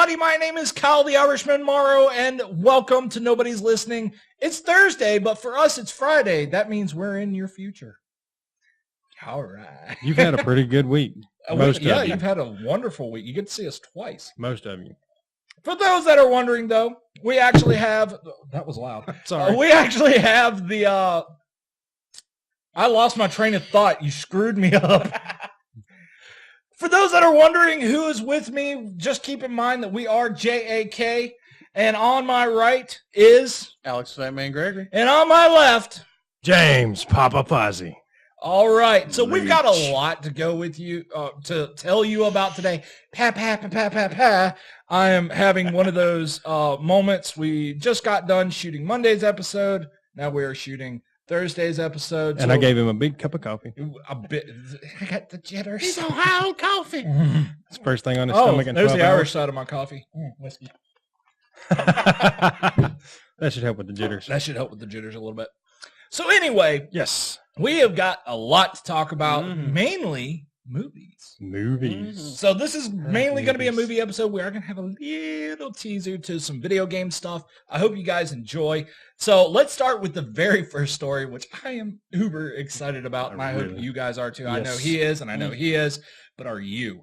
everybody. My name is Kyle the Irishman Morrow, and welcome to Nobody's Listening. It's Thursday, but for us, it's Friday. That means we're in your future. All right. You've had a pretty good week. You've had a wonderful week. You get to see us twice. Most of you. For those that are wondering, though, we actually have... That was loud. Sorry. We actually have the... I lost my train of thought. You screwed me up. For those that are wondering who is with me, just keep in mind that we are JAK, and on my right is... Alex Fatman Gregory. And on my left... James Papa Fozzie. All right, so we've got a lot to go with you, to tell you about today. I am having one of those moments. We just got done shooting Monday's episode. Now we are shooting Thursday's episode. And I gave him a big cup of coffee. A bit. I got the jitters. He's on high on coffee. It's the first thing on his stomach in 12 there's the hours. Irish side of my coffee. Whiskey. That should help with the jitters. That should help with the jitters a little bit. So anyway, Yes. we have got a lot to talk about, mainly movies. Movies. So this is mainly going to be a movies. movie episode. We are going to have a little teaser to some video game stuff. I hope you guys enjoy. So let's start with the very first story, which I am uber excited about, and I hope Really? you guys are too. Yes. I know he is, and I know he is, but are you?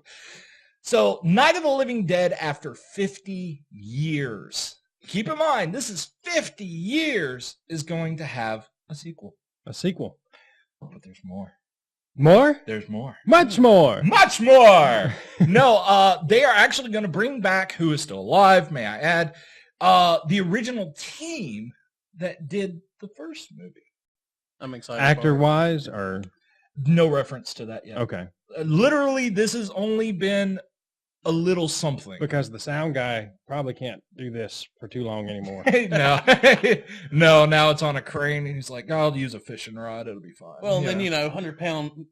So Night of the Living Dead after 50 years. Keep in mind, this is 50 years is going to have a sequel. A sequel. But there's more. More? There's more. Much more. Much more. No, they are actually going to bring back, who is still alive, may I add, the original team that did the first movie. I'm excited. Actor-wise or... No reference to that yet. Okay. Literally, this has only been a little something. Because the sound guy probably can't do this for too long anymore. No. No, now it's on a crane, and he's like, I'll use a fishing rod. It'll be fine. Well, then, 500-pound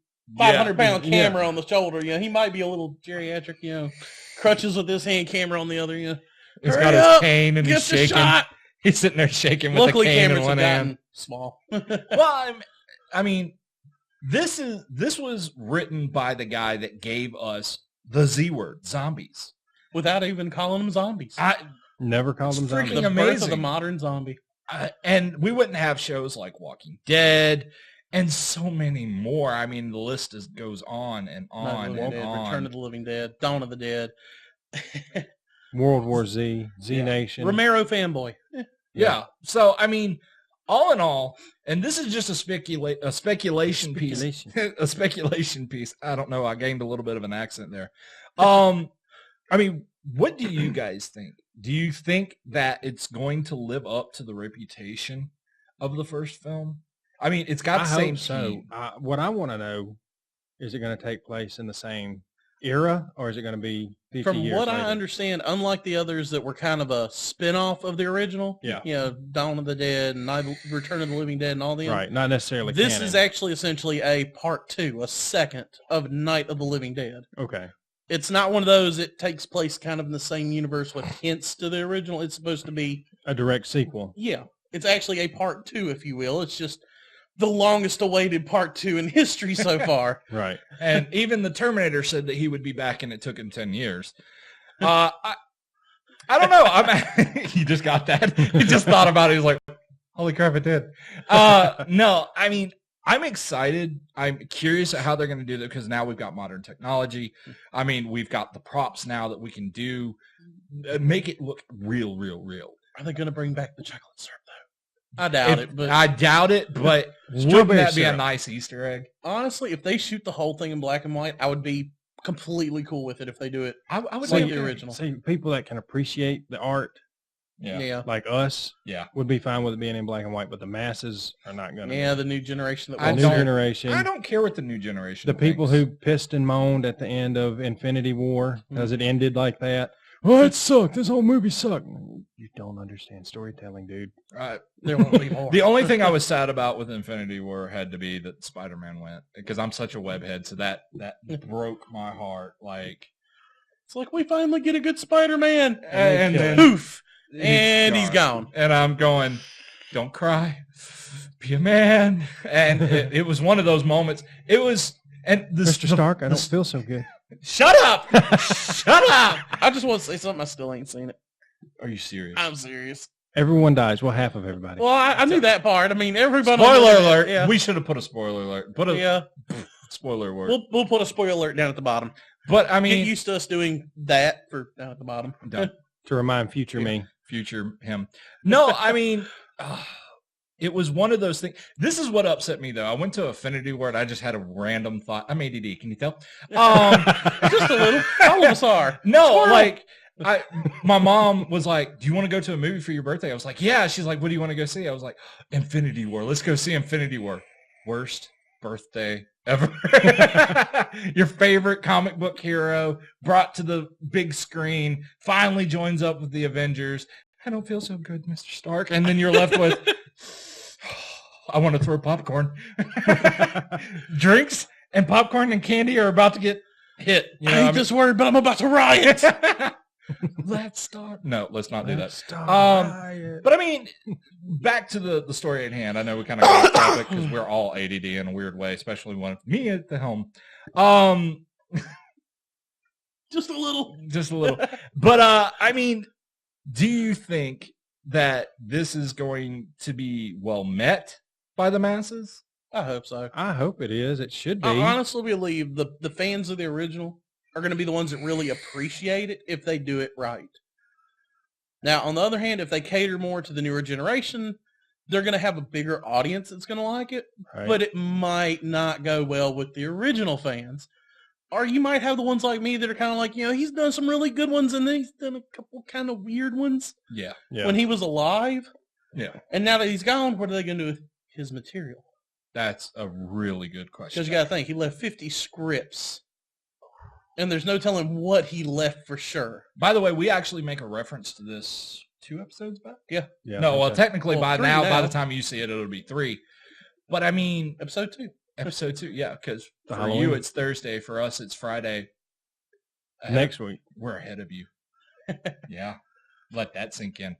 camera on the shoulder. He might be a little geriatric, crutches with this hand, camera on the other, He's Hurry got up, his cane, and he's get the shaking. shot. He's sitting there shaking with Luckily, the cane in cameras one have hand. gotten small. Well, I mean, this was written by the guy that gave us the Z word, zombies. Without even calling them zombies. Never called them zombies. freaking The birth amazing. of the modern zombie. And we wouldn't have shows like Walking Dead and so many more. I mean, the list goes on and on and on. Return of the Living Dead, Dawn of the Dead. World War Z, Z Nation. Romero fanboy. Yeah. So, I mean, all in all, and this is just a speculation piece. A speculation piece. I don't know. I gained a little bit of an accent there. I mean, what do you guys think? Do you think that it's going to live up to the reputation of the first film? I mean, it's got the same so. What I want to know, is it going to take place in the same era, or is it going to be 50 From years what later? I understand, unlike the others that were kind of a spin-off of the original, Dawn of the Dead and Return of the Living Dead and all them. Right, not necessarily This canon. is actually essentially a part 2, a second of Night of the Living Dead. Okay. It's not one of those that takes place kind of in the same universe with hints to the original. It's supposed to be... A direct sequel. Yeah. It's actually a part 2, if you will. It's just the longest awaited part 2 in history so far. Right. And even the Terminator said that he would be back, and it took him 10 years. I don't know. He just got that. He just thought about it. He was like, holy crap, it did. No, I mean, I'm excited. I'm curious at how they're going to do that because now we've got modern technology. I mean, we've got the props now that we can do, make it look real. Are they going to bring back the chocolate syrup, though? I doubt it, but wouldn't that be a nice Easter egg? Honestly, if they shoot the whole thing in black and white, I would be completely cool with it if they do it. I would like say the original. See, people that can appreciate the art, like us, would be fine with it being in black and white, but the masses are not going to. Yeah, the new generation. I don't care what the new generation The people thinks. who pissed and moaned at the end of Infinity War because it ended like that. Oh, it sucked. This whole movie sucked. You don't understand storytelling, dude. There won't be more. The only thing I was sad about with Infinity War had to be that Spider-Man went, because I'm such a webhead, so that broke my heart. Like, it's like we finally get a good Spider-Man, and then poof, and he's gone. And I'm going, don't cry, be a man. And it was one of those moments. It was, and Mr. Stark, I don't feel so good. Shut up! Shut up! I just want to say something. I still ain't seen it. Are you serious? I'm serious. Everyone dies. Well, half of everybody. Well, I knew that part. I mean, everybody. Spoiler alert! Yeah. We should have put a spoiler alert. Put a Yeah. spoiler alert. We'll put a spoiler alert down at the bottom. But I Get mean, used to us doing that for down at the bottom. Done. To remind future me. Future him. No, I mean, it was one of those things. This is what upset me, though. I went to Affinity Word. I just had a random thought. I'm ADD. Can you tell? Just a little. All of us are. No, Squirrel. like, my mom was like, do you want to go to a movie for your birthday? I was like, yeah. She's like, what do you want to go see? I was like, Infinity War. Let's go see Infinity War. Worst birthday ever. Your favorite comic book hero brought to the big screen finally joins up with the Avengers. I don't feel so good, Mr. Stark. And then you're left with, I want to throw popcorn. Drinks and popcorn and candy are about to get hit. You know, I hate this word, but I'm about to riot. Let's start. No, let's not do that. Riot. But I mean, back to the story at hand. I know we kind of got off topic because we're all ADD in a weird way, especially when me at the helm. Just a little. Just a little. But I mean, do you think that this is going to be well met by the masses? I hope so. I hope it is. It should be. I honestly believe the fans of the original are going to be the ones that really appreciate it if they do it right. Now, on the other hand, if they cater more to the newer generation, they're going to have a bigger audience that's going to like it, Right. but it might not go well with the original fans. Or you might have the ones like me that are kind of like, he's done some really good ones and then he's done a couple kind of weird ones Yeah. when he was alive. Yeah. And now that he's gone, what are they going to do with his material? That's a really good question. Because you got to think, he left 50 scripts. And there's no telling what he left for sure. By the way, we actually make a reference to this 2 episodes back. Yeah, No, well, technically Well, by 3 now, by now. the time you see it, it'll be 3. But I mean, Episode 2. episode 2, yeah, because The for Halloween. you it's Thursday, for us it's Friday. next week. We're ahead of you. Yeah, let that sink in.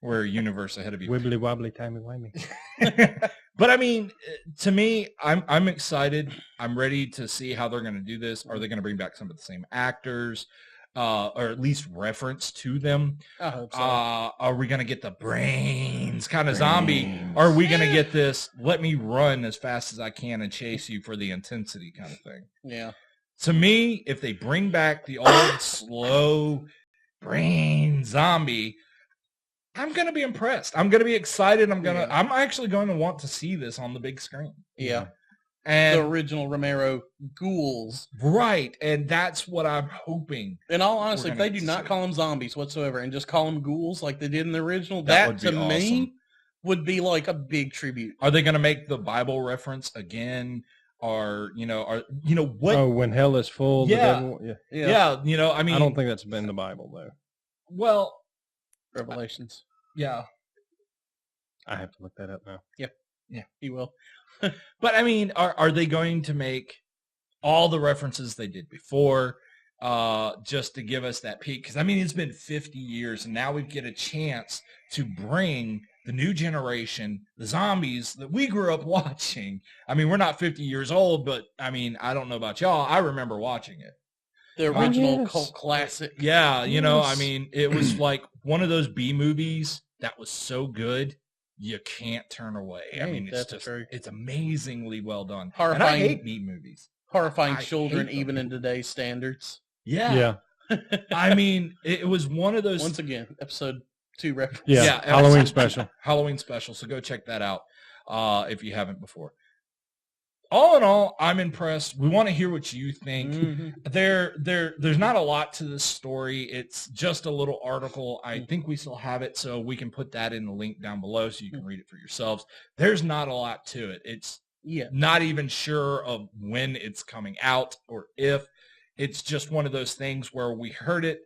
We're a universe ahead of you. Wibbly wobbly timey wimey. But I mean, to me, I'm excited. I'm ready to see how they're going to do this. Are they going to bring back some of the same actors, or at least reference to them? I hope so. Are we going to get the brains kind of zombie? Or are we going to get this, let me run as fast as I can and chase you for the intensity kind of thing? Yeah. To me, if they bring back the old slow brain zombie, I'm going to be impressed. I'm going to be excited. I'm actually going to want to see this on the big screen. Yeah. And The original Romero ghouls. right. And that's what I'm hoping. In all honesty, We're if they gonna do not see. call them zombies whatsoever and just call them ghouls like they did in the original, That that would to be me awesome. would be like a big tribute. Are they going to make the Bible reference again? Or, what? Oh, when hell is full. the Yeah. devil- yeah. Yeah. I mean, I don't think that's been in the Bible, though. well, Revelations. yeah. I have to look that up now. He will. But I mean, are they going to make all the references they did before, just to give us that peak? Because I mean, it's been 50 years, and now we get a chance to bring the new generation, the zombies that we grew up watching. I mean, we're not 50 years old, but I mean, I don't know about y'all. I remember watching it. The original yes. cult classic. Yeah, I Yes. mean, it was like one of those B movies that was so good you can't turn away. I mean, it's That's just true. it's amazingly well done. And I Horrifying. hate B movies. Horrifying I children, hate them. even in today's standards. Yeah. I mean, it was one of those. Once again, episode 2 reference. Yeah. Yeah, Halloween special. Halloween special. So go check that out if you haven't before. All in all, I'm impressed. We want to hear what you think. Mhm. There's not a lot to this story. It's just a little article. I think we still have it, so we can put that in the link down below so you can read it for yourselves. There's not a lot to it. It's Yeah. not even sure of when it's coming out or if. It's just one of those things where we heard it.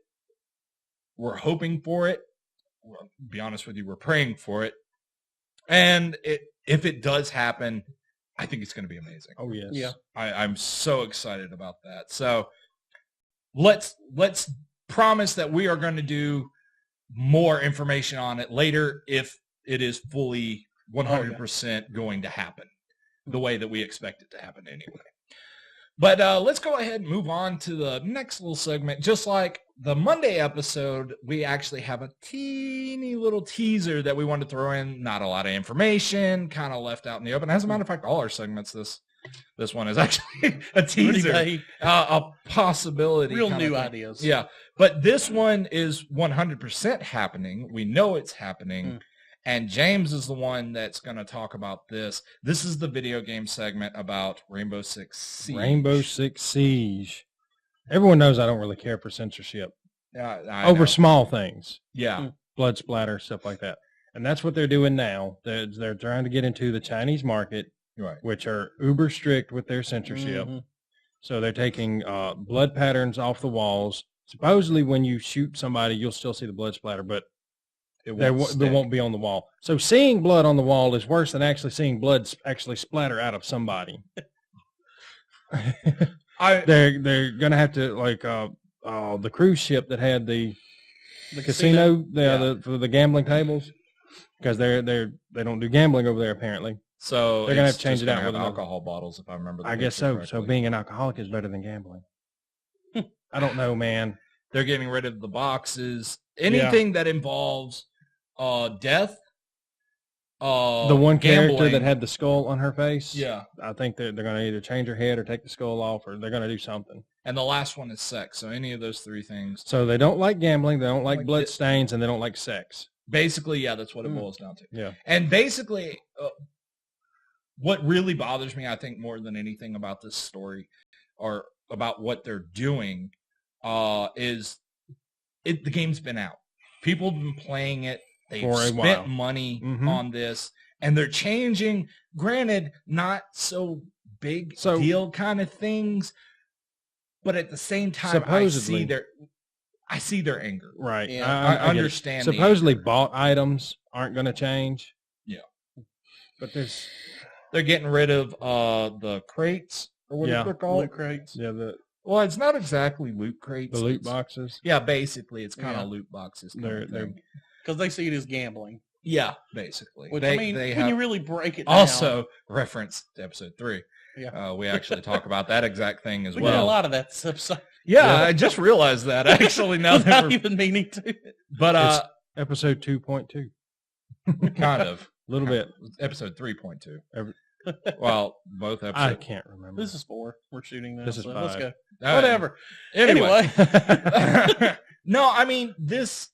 We're hoping for it. Well, to be honest with you, we're praying for it. And if it does happen, I think it's going to be amazing. Oh, yes. Yeah. I'm so excited about that. So let's promise that we are going to do more information on it later if it is fully 100% going to happen the way that we expect it to happen anyway. But let's go ahead and move on to the next little segment. Just like the Monday episode, we actually have a teeny little teaser that we want to throw in. Not a lot of information, kind of left out in the open. As a matter of fact, all our segments this one is actually a teaser, a possibility. Real new ideas. Yeah, but this one is 100% happening. We know it's happening. And James is the one that's going to talk about this. This is the video game segment about Rainbow Six Siege. Rainbow Six Siege. Everyone knows I don't really care for censorship. I know. Small things. Yeah. Blood splatter, stuff like that. And that's what they're doing now. They're trying to get into the Chinese market, Right. which are uber strict with their censorship. Mm-hmm. So they're taking blood patterns off the walls. Supposedly when you shoot somebody, you'll still see the blood splatter, but they won't be on the wall. So seeing blood on the wall is worse than actually seeing blood actually splatter out of somebody. They're going to have to, like, the cruise ship that had the casino, for the gambling tables, because they don't do gambling over there apparently. So they're going to have to change it out with alcohol bottles, if I remember. I guess so. Correctly. So being an alcoholic is better than gambling. I don't know, man. They're getting rid of the boxes. Anything that involves death. The one character gambling. that had the skull on her face. Yeah. I think they're going to either change her head or take the skull off, or they're going to do something. And the last one is sex. So any of those three things. So they don't like gambling, they don't like blood stains, and they don't like sex. Basically, yeah, that's what it boils down to. Yeah. And basically, what really bothers me, I think, more than anything about this story or about what they're doing is the game's been out. People have been playing it. They've spent money on this, and they're changing, granted, not so big deal kind of things, but at the same time, I see their anger. Right. Yeah. I understand. Supposedly bought items aren't going to change. Yeah. But they're getting rid of the crates, or what they're called. Loot crates. Yeah. Well, it's not exactly loot crates. The loot boxes. Yeah, basically, it's kind of loot boxes. They're because they see it as gambling. Yeah, basically. Which, when you really break it down. Also, reference to episode 3. Yeah. We actually talk about that exact thing as well. We did a lot of that stuff. Yeah, I just realized that, actually, now that we're even meaning to. But, it's episode 2.2. Kind of. A little bit. Episode 3.2. Well, both episodes. I can't remember. This is 4. We're shooting now. This is 5. Let's go. Whatever. Anyway. No, I mean, this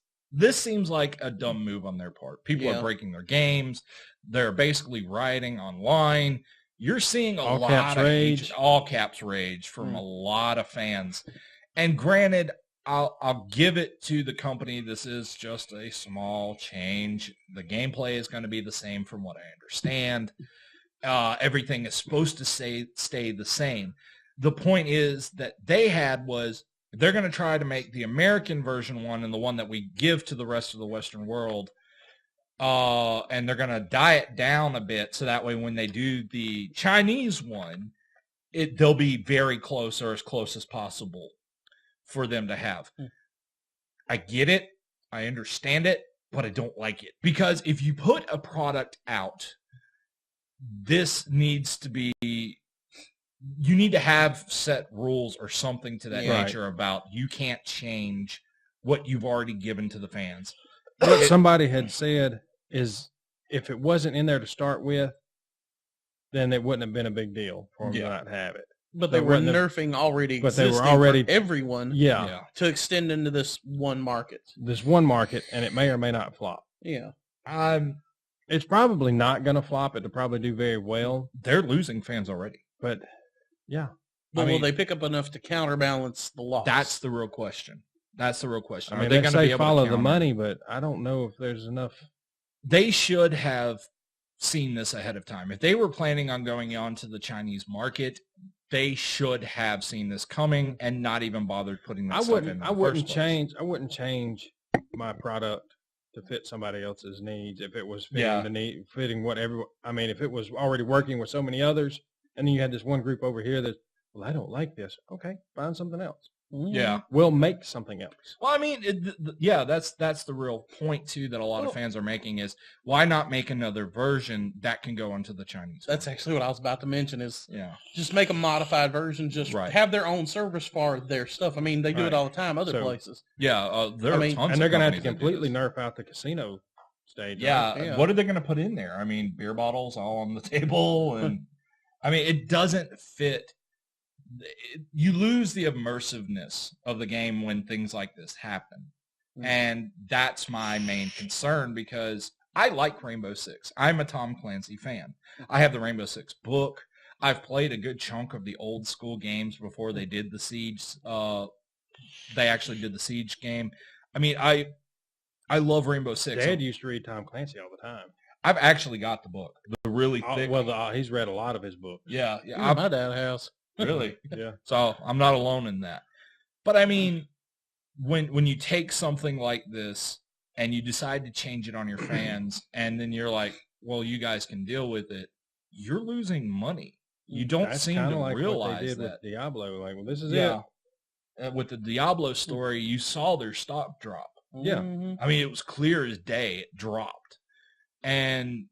seems like a dumb move on their part. People are breaking their games. They're basically rioting online. You're seeing a lot of rage, all caps rage from a lot of fans. And granted, I'll give it to the company. This is just a small change. The gameplay is going to be the same from what I understand. Everything is supposed to stay the same. The point is that they had was they're going to try to make the American version one and the one that we give to the rest of the Western world. And they're going to diet down a bit so that way when they do the Chinese one, they'll be very close or as close as possible for them to have. I get it. I understand it, but I don't like it. Because if you put a product out, this needs to be, you need to have set rules or something to that nature about you can't change what you've already given to the fans. What somebody had said is if it wasn't in there to start with, then it wouldn't have been a big deal for them to not have it. But they were nerfing already existing for everyone to extend into this one market. This one market, and it may or may not flop. Yeah. It's probably not going to flop. It'll probably do very well. They're losing fans already. But, yeah. But will they pick up enough to counterbalance the loss? That's the real question. That's the real question. I mean, they're going to follow the money, but I don't know if there's enough. They should have seen this ahead of time. If they were planning on going on to the Chinese market, they should have seen this coming and not even bothered putting that stuff in. I wouldn't change my product to fit somebody else's needs if it was fitting the need, fitting what everyone. I mean, if it was already working with so many others, and then you had this one group over here that, well, I don't like this. Okay, find something else. Yeah. We'll make something else. Well, I mean, that's the real point too that a lot of fans are making is why not make another version that can go into the Chinese? That's market? actually what I was about to mention is Yeah. just make a modified version, just have their own service for their stuff. I mean, they do it all the time other places. Yeah, there are tons and they're going to have to completely nerf out the casino stage. Yeah, right? what are they going to put in there? I mean, beer bottles all on the table, and I mean, it doesn't fit. You lose the immersiveness of the game when things like this happen. And that's my main concern because I like Rainbow Six. I'm a Tom Clancy fan. I have the Rainbow Six book. I've played a good chunk of the old school games before they did the Siege. They actually did the Siege game. I mean, I love Rainbow Six. Dad used to read Tom Clancy all the time. I've actually got the book, the really thick. He's read a lot of his books. Yeah. My dad's house. Really? Yeah. So I'm not alone in that. But I mean, when you take something like this and you decide to change it on your fans, and then you're like, well, you guys can deal with it, you're losing money. You don't seem to like realize what they did that. With Diablo, like, well, this is it. With the Diablo story, you saw their stock drop. Yeah. I mean, it was clear as day it dropped. And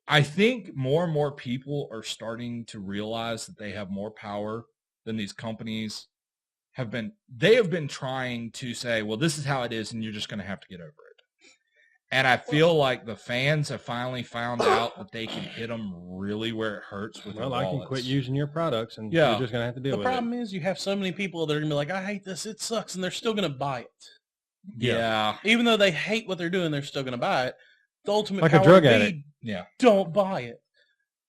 I think more and more people are starting to realize that they have more power than these companies have been. They have been trying to say, well, this is how it is, and you're just going to have to get over it. And I feel like the fans have finally found out that they can hit them really where it hurts with their wallets. I can quit using your products, and you're just going to have to deal with it. The problem is you have so many people that are going to be like, I hate this, it sucks, and they're still going to buy it. Yeah. Even though they hate what they're doing, they're still going to buy it. The ultimate like power a drug addict. Don't buy it.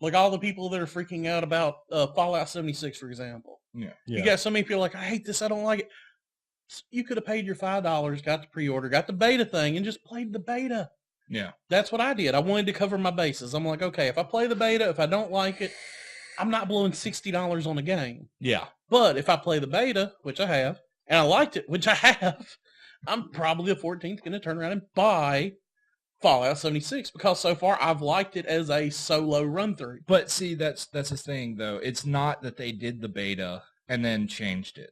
Like all the people that are freaking out about Fallout 76, for example. Yeah. You got so many people like, I hate this, I don't like it. You could have paid your $5, got the pre-order, got the beta thing, and just played the beta. Yeah. That's what I did. I wanted to cover my bases. I'm like, okay, if I play the beta, if I don't like it, I'm not blowing $60 on a game. Yeah. But if I play the beta, which I have, and I liked it, which I have, I'm probably the 14th going to turn around and buy Fallout 76 because so far I've liked it as a solo run through. But see, that's the thing though. It's not that they did the beta and then changed it.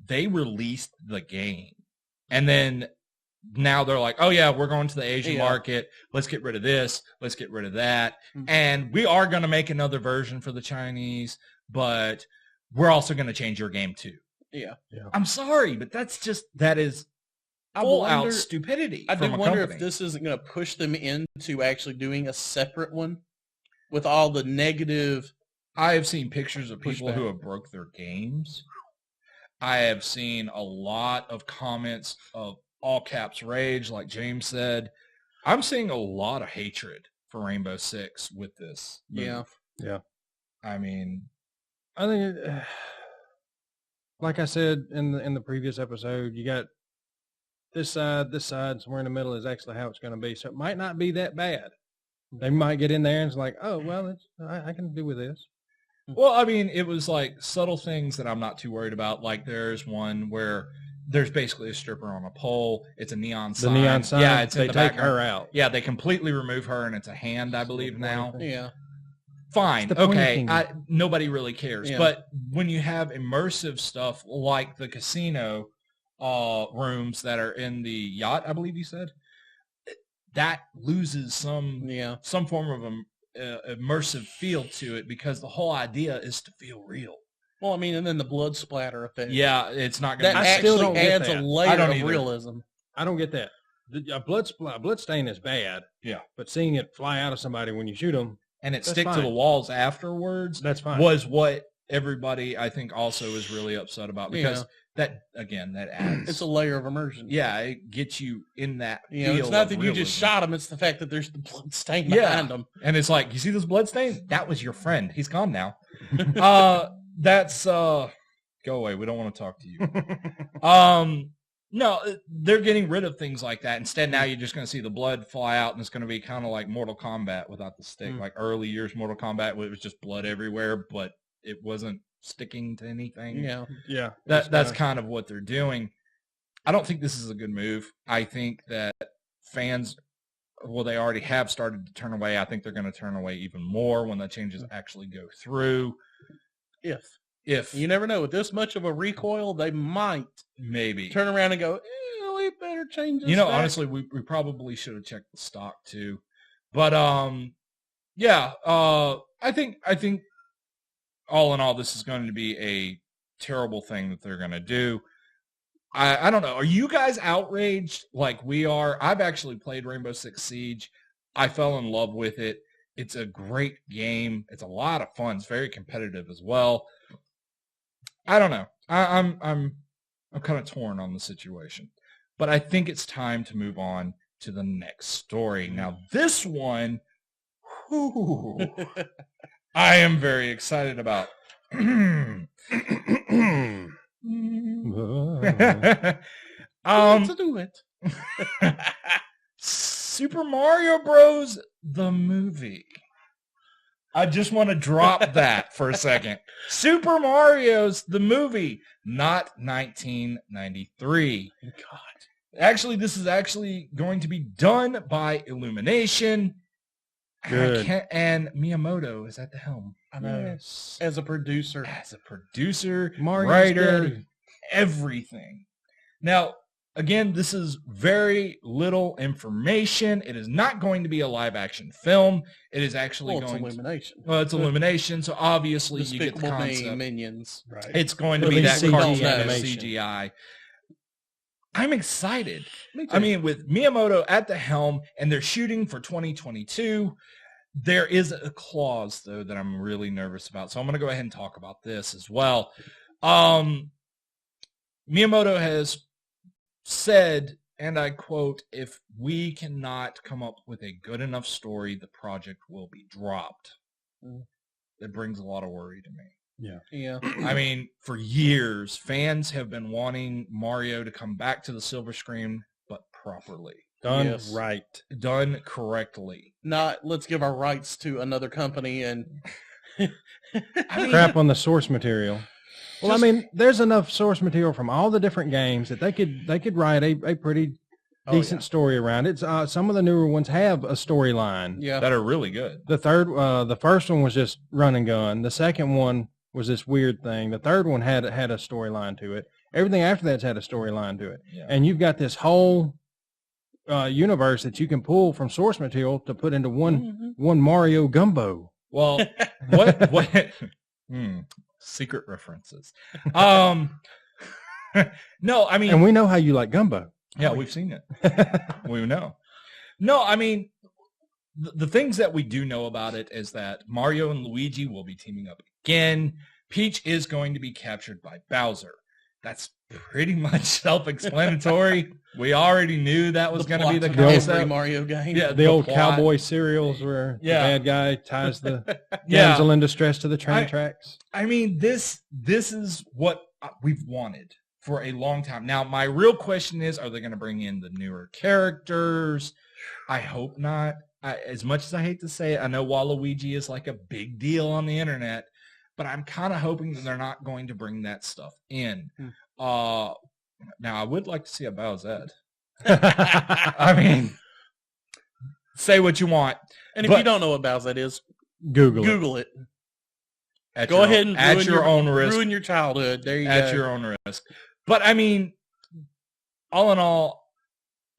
They released the game and then now they're like, oh yeah, we're going to the Asian market. Let's get rid of this. Let's get rid of that. Mm-hmm. And we are going to make another version for the Chinese, but we're also going to change your game too. Yeah. I'm sorry, but that is full out stupidity. I do wonder if this isn't going to push them into actually doing a separate one with all the negative. I have seen pictures of people who have broke their games. I have seen a lot of comments of all caps rage, like James said. I'm seeing a lot of hatred for Rainbow Six with this move. Yeah. I mean, I think, like I said in the previous episode, you got this side, somewhere in the middle is actually how it's going to be. So it might not be that bad. They might get in there and it's like, oh, well, I can do with this. Well, I mean, it was like subtle things that I'm not too worried about. Like there's one where there's basically a stripper on a pole. It's a neon sign. The neon sign? Yeah, it's they take her out. Yeah, they completely remove her and it's a hand, I believe now. Yeah. Fine. Okay. Nobody really cares. Yeah. But when you have immersive stuff like the casino rooms that are in the yacht, I believe you said, that loses some form of immersive feel to it because the whole idea is to feel real. Well, I mean, and then the blood splatter effect. Yeah, it's not going to. That actually adds a layer of realism. I don't get that. A blood stain is bad. Yeah, but seeing it fly out of somebody when you shoot them and it stick to the walls afterwards, that's fine. Was what everybody I think also is really upset about because that adds. It's a layer of immersion. Yeah, it gets you in that. Feel it's not that realism. you just shot him; it's the fact that there's the blood stain behind him. And it's like, you see this blood stain? That was your friend. He's gone now. That's go away. We don't want to talk to you. No, they're getting rid of things like that. Instead, now you're just going to see the blood fly out, and it's going to be kind of like Mortal Kombat without the stick. Like early years Mortal Kombat, where it was just blood everywhere, but it wasn't sticking to anything. Yeah. That's kind of what they're doing. I don't think this is a good move. I think that fans, well, they already have started to turn away. I think they're going to turn away even more when the changes actually go through. If You never know. With this much of a recoil, they might maybe turn around and go, we better change this back. honestly, we probably should have checked the stock too. But yeah, I think all in all, this is going to be a terrible thing that they're going to do. I don't know. Are you guys outraged like we are? I've actually played Rainbow Six Siege. I fell in love with it. It's a great game. It's a lot of fun. It's very competitive as well. I don't know. I'm kind of torn on the situation, but I think it's time to move on to the next story. Now, this one, whew, I am very excited about. Let's do it. Super Mario Bros. The movie. I just want to drop that for a second. Super Mario's the movie, not 1993. God. Actually, this is actually going to be done by Illumination. Good. And Miyamoto is at the helm. I know. Yes. As a producer. As a producer, Mario's writer, daddy. everything. Now, again, this is very little information. It is not going to be a live action film. It is actually It's going Illumination. Well, it's Illumination, so obviously you get the Despicable Me, concept. Minions. Right. It's going to At be least that CG cartoon animation. CGI. I'm excited. Me too. I mean, with Miyamoto at the helm and they're shooting for 2022, there is a clause, though, that I'm really nervous about. So I'm going to go ahead and talk about this as well. Miyamoto has said, and I quote, if we cannot come up with a good enough story, the project will be dropped. That brings a lot of worry to me. Yeah. I mean, for years, fans have been wanting Mario to come back to the silver screen, but properly. Done Yes. right. Done correctly. Not let's give our rights to another company and I mean, Crap on the source material. Well, Just- I mean, there's enough source material from all the different games that they could write a pretty decent story around it. Some of the newer ones have a storyline. yeah. that are really good. The first one was just run and gun. The second one was this weird thing. The third one had a storyline to it. Everything after that's had a storyline to it. Yeah. And you've got this whole universe that you can pull from source material to put into one Mario gumbo. Well, what? Secret references. No, I mean, And we know how you like gumbo. yeah, we've seen it. We know. No, I mean, the things that we do know about it is that Mario and Luigi will be teaming up again. Peach is going to be captured by Bowser. That's pretty much self-explanatory. We already knew that was going to be the plot of every concept. Mario game. Yeah, The old plot. cowboy serials where Yeah. the bad guy ties the Yeah. damsel in distress to the train tracks. I mean, this is what we've wanted for a long time. Now, my real question is, are they going to bring in the newer characters? I hope not. As much as I hate to say it, I know Waluigi is like a big deal on the internet, but I'm kind of hoping that they're not going to bring that stuff in. Now, I would like to see a Bowsette. I mean, say what you want. And if But- you don't know what Bowsette is, Google it. Google it. At Go your ahead own- and at ruin your own risk. ruin your childhood. There you At go. your own risk. But I mean, all in all,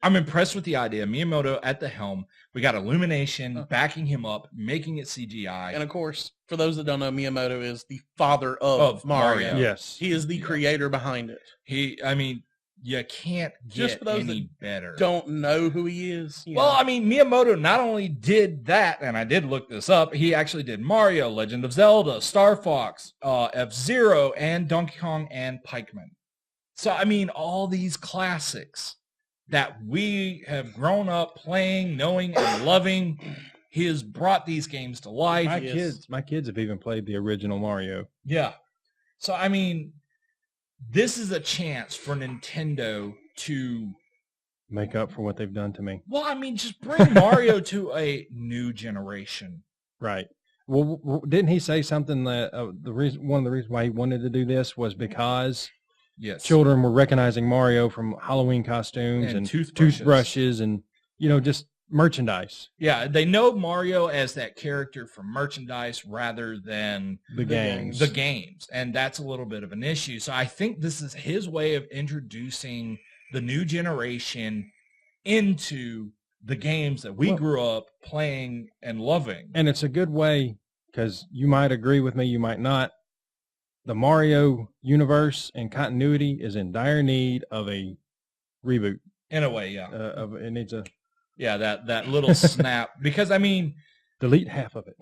I'm impressed with the idea. Miyamoto at the helm. We got Illumination backing him up, making it CGI. And of course, for those that don't know, Miyamoto is the father of Of Mario. Mario. Yes. He is the creator behind it. I mean, you can't Just get for those any better. Don't know who he is. you Well, know. I mean, Miyamoto not only did that, and I did look this up, he actually did Mario, Legend of Zelda, Star Fox, F-Zero, and Donkey Kong and Pikeman. So, I mean, all these classics that we have grown up playing, knowing, and loving, he has brought these games to life. My kids have even played the original Mario. Yeah. So, I mean, this is a chance for Nintendo to, Make up for what they've done to me. well, I mean, just bring Mario to a new generation. Right. Well, didn't he say something that one of the reasons why he wanted to do this was because Yes. children were recognizing Mario from Halloween costumes And and toothbrushes. and just merchandise. Yeah, they know Mario as that character from merchandise rather than The games. the games, and that's a little bit of an issue. So I think this is his way of introducing the new generation into the games that we grew up playing and loving. And it's a good way, because you might agree with me, you might not. The Mario universe and continuity is in dire need of a reboot. In a way, yeah. It needs a... Yeah, that little snap. Because, I mean... Delete half of it.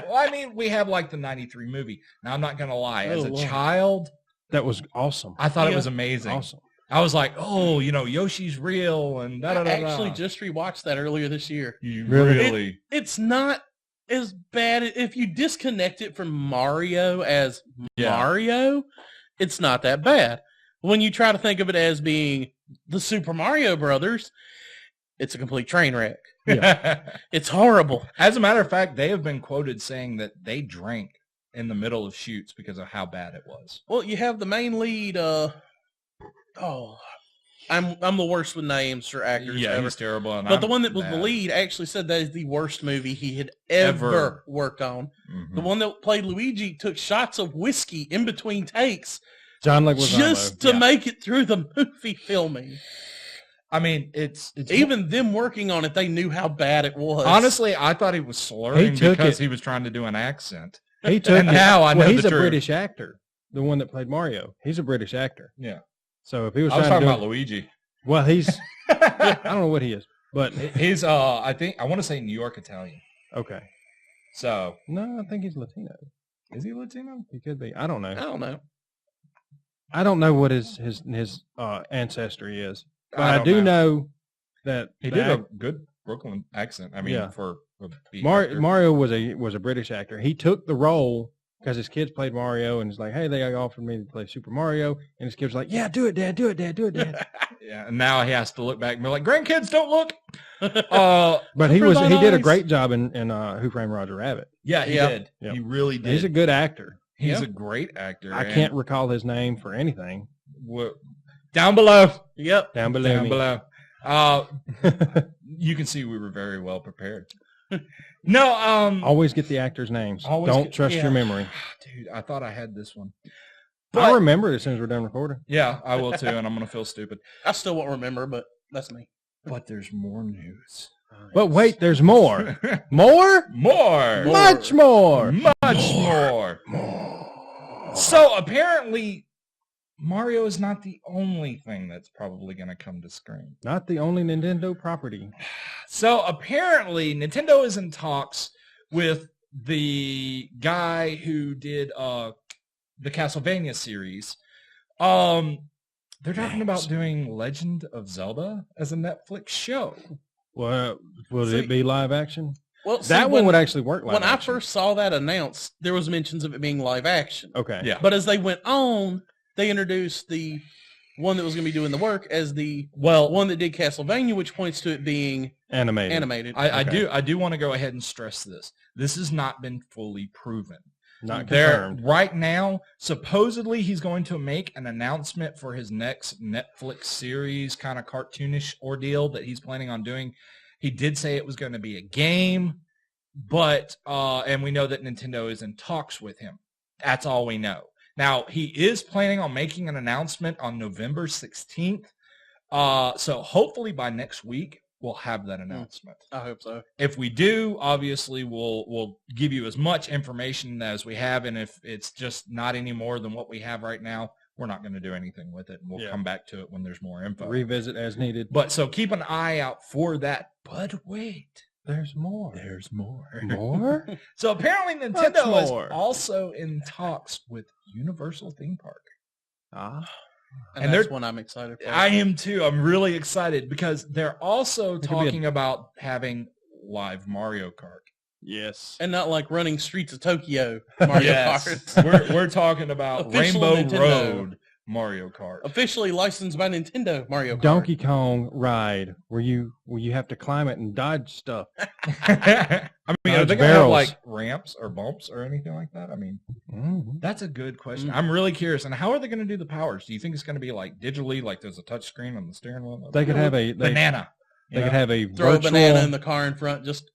Well, I mean, we have like the 93 movie. Now, I'm not going to lie. As a child... That was awesome. I thought it was amazing. Awesome. I was like, oh, Yoshi's real and da-da-da-da. I actually just rewatched that earlier this year. You really? It's not as bad. If you disconnect it from Mario as Mario, it's not that bad. When you try to think of it as being the Super Mario Brothers, it's a complete train wreck. Yeah. It's horrible. As a matter of fact, they have been quoted saying that they drank in the middle of shoots because of how bad it was. Well, you have the main lead. I'm the worst with names for actors. Yeah, ever. he's terrible. But the one that was the lead actually said that is the worst movie he had ever worked on. Mm-hmm. The one that played Luigi took shots of whiskey in between takes John Leguizamo. just to make it through the movie filming. I mean, it's even them working on it, they knew how bad it was. Honestly, I thought he was slurring because he was trying to do an accent. He took and now I know he's the a truth. British actor. The one that played Mario. He's a British actor. Yeah. So if he was I was trying talking to about Luigi. Well, he's I don't know what he is, but he's I want to say New York Italian. Okay. So no, I think he's Latino. Is he Latino? He could be. I don't know. I don't know what his ancestry is. But I do know that he did a good Brooklyn accent. I mean, for Mario was a British actor. He took the role because his kids played Mario, and he's like, "Hey, they offered me to play Super Mario," and his kids were like, "Yeah, do it, Dad, do it, Dad, do it, Dad." Yeah, and now he has to look back and be like, "Grandkids, don't look." But he did a great job in Who Framed Roger Rabbit. Yeah, he did. Yep. He really did. He's a good actor. He's a great actor. I can't recall his name for anything. Down below. Yep. Down below. Down below. You can see we were very well prepared. No, always get the actors' names. Don't trust your memory. Dude, I thought I had this one. But I'll remember it as soon as we're done recording. Yeah, I will too, and I'm going to feel stupid. I still won't remember, but that's me. But there's more news. But wait, there's more. More? More. Much more. Much more. So apparently, Mario is not the only thing that's probably going to come to screen. Not the only Nintendo property. So apparently, Nintendo is in talks with the guy who did the Castlevania series. They're talking about doing Legend of Zelda as a Netflix show. Well, will it be live action? Well, that one would actually work live action. When I first saw that announced, there was mentions of it being live action. Okay. Yeah. But as they went on, they introduced the one that was going to be doing the work as the one that did Castlevania, which points to it being animated. I do want to go ahead and stress this. This has not been fully proven. Not confirmed. Right now, supposedly he's going to make an announcement for his next Netflix series, kind of cartoonish ordeal that he's planning on doing. He did say it was going to be a game, but and we know that Nintendo is in talks with him. That's all we know. Now, he is planning on making an announcement on November 16th. So hopefully by next week, we'll have that announcement. I hope so. If we do, obviously, we'll give you as much information as we have. And if it's just not any more than what we have right now, we're not going to do anything with it. And we'll come back to it when there's more info. Revisit as needed. But so keep an eye out for that. But wait. There's more. There's more. More? So apparently Nintendo is also in talks with Universal Theme Park. And that's one I'm excited for. I am too. I'm really excited because they're also talking about having live Mario Kart. Yes. And not like running streets of Tokyo Mario Kart. We're talking about Official Rainbow Nintendo. Road Mario Kart. Officially licensed by Nintendo Mario Kart. Donkey Kong ride where you have to climb it and dodge stuff. I mean, are they going to have like ramps or bumps or anything like that? I mean, that's a good question. I'm really curious. And how are they going to do the powers? Do you think it's going to be like digitally, like there's a touch screen on the steering wheel? They could have a banana. They could have a Throw virtual, a banana in the car in front. Just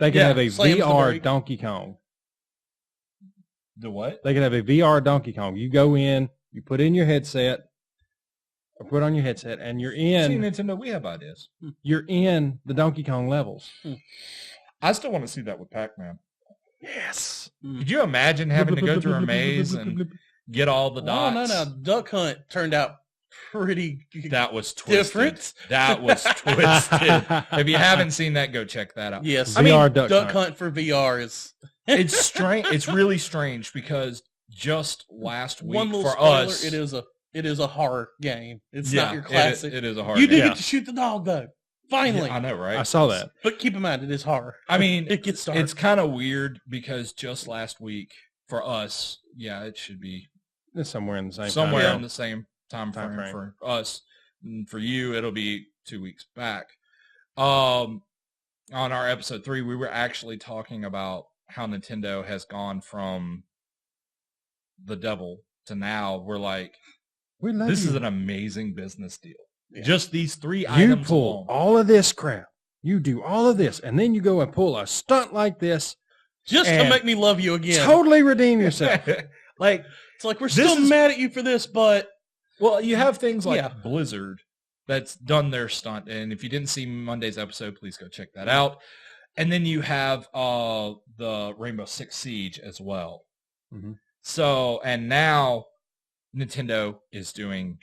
they could have a slams the VR brake. Donkey Kong. The what? They could have a VR Donkey Kong. You go in, you put in your headset, or put on your headset, and you're See, in. Nintendo, we have ideas. You're in the Donkey Kong levels. I still want to see that with Pac-Man. Yes. Could you imagine having to go through a maze and get all the dots? Oh, no. Duck Hunt turned out pretty That was twisted. different. That was twisted. If you haven't seen that, go check that out. Yes. I mean, VR Duck Hunt for VR is It's strange. It's really strange because just last week one little for spoiler. us, It is a horror game. It's yeah, not your classic. It is a horror. You do game. get to shoot the dog though. Finally. Yeah, I know, right? I saw that. But keep in mind, it is horror. I mean, It gets dark. it's kind of weird because just last week for us, yeah, it should be It's somewhere in the same somewhere time. in the same time frame frame. for us. And for you, it'll be 2 weeks back. On our episode 3, we were actually talking about how Nintendo has gone from the devil to now we're like, We love this you. is an amazing business deal. Yeah. Just these 3 You items pull alone. all of this crap. You do all of this, and then you go and pull a stunt like this. Just to and make me love you again. Totally redeem yourself. Like, It's like we're This still is- mad at you for this, but well, you have things like Yeah. Blizzard that's done their stunt. And if you didn't see Monday's episode, please go check that out. And then you have the Rainbow Six Siege as well. Mhm. So, and now Nintendo is doing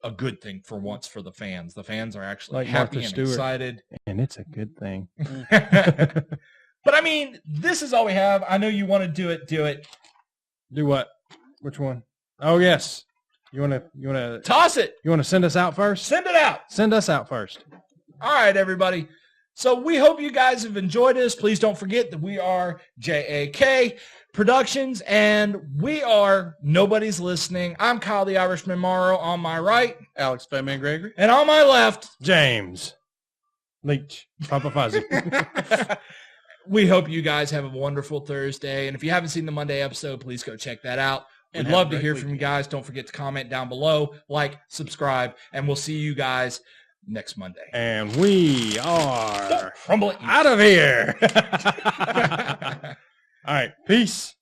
a good thing for once for the fans. The fans are actually Like happy Martha and Stewart. excited. And it's a good thing. But I mean, this is all we have. I know you want to do it. Do it. Do what? Which one? Oh yes. You wanna Toss it. send us out first? Send it out. Send us out first. All right, everybody. So we hope you guys have enjoyed this. Please don't forget that we are JAK Productions, and we are Nobody's Listening. I'm Kyle the Irishman Morrow on my right, Alex Fatman Gregory. and on my left, James Leach, Papa Fuzzy. we hope you guys have a wonderful Thursday. And if you haven't seen the Monday episode, please go check that out. And We'd have love a to great hear week. from you guys. Don't forget to comment down below, like, subscribe, and we'll see you guys next Monday. And we are Rumble it. out of here. All right. Peace.